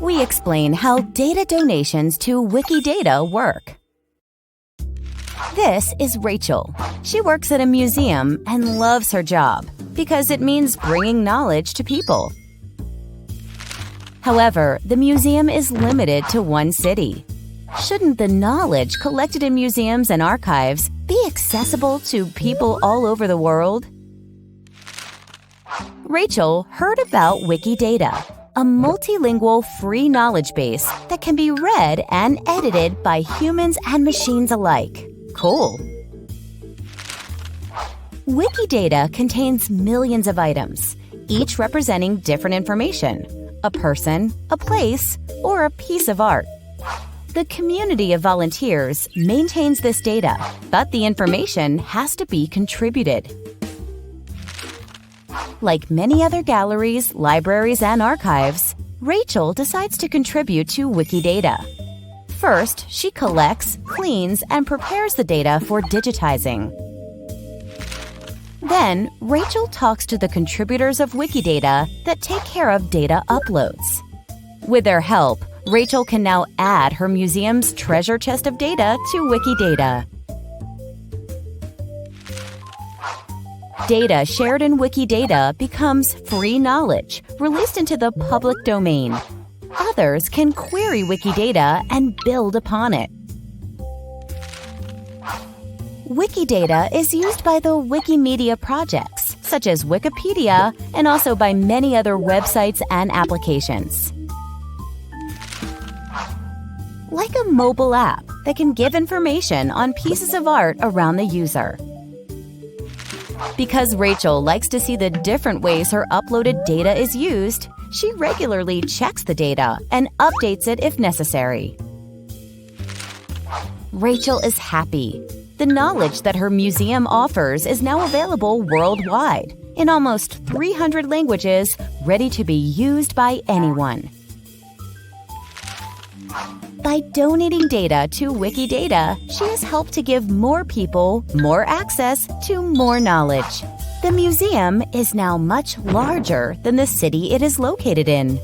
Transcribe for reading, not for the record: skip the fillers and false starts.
we explain how data donations to Wikidata work. This is Rachel. She works at a museum and loves her job because it means bringing knowledge to people. However, the museum is limited to one city. Shouldn't the knowledge collected in museums and archives be accessible to people all over the world? Rachel heard about Wikidata, a multilingual free knowledge base that can be read and edited by humans and machines alike. Cool! Wikidata contains millions of items, each representing different information: a person, a place, or a piece of art. The community of volunteers maintains this data, but the information has to be contributed. Like many other galleries, libraries, and archives, Rachel decides to contribute to Wikidata. First, she collects, cleans, and prepares the data for digitizing. Then, Rachel talks to the contributors of Wikidata that take care of data uploads. With their help, Rachel can now add her museum's treasure chest of data to Wikidata. Data shared in Wikidata becomes free knowledge, released into the public domain. Others can query Wikidata and build upon it. Wikidata is used by the Wikimedia projects, such as Wikipedia, and also by many other websites and applications. Like a mobile app that can give information on pieces of art around the user. Because Rachel likes to see the different ways her uploaded data is used, she regularly checks the data and updates it if necessary. Rachel is happy. The knowledge that her museum offers is now available worldwide, in almost 300 languages, ready to be used by anyone. By donating data to Wikidata, she has helped to give more people more access to more knowledge. The museum is now much larger than the city it is located in.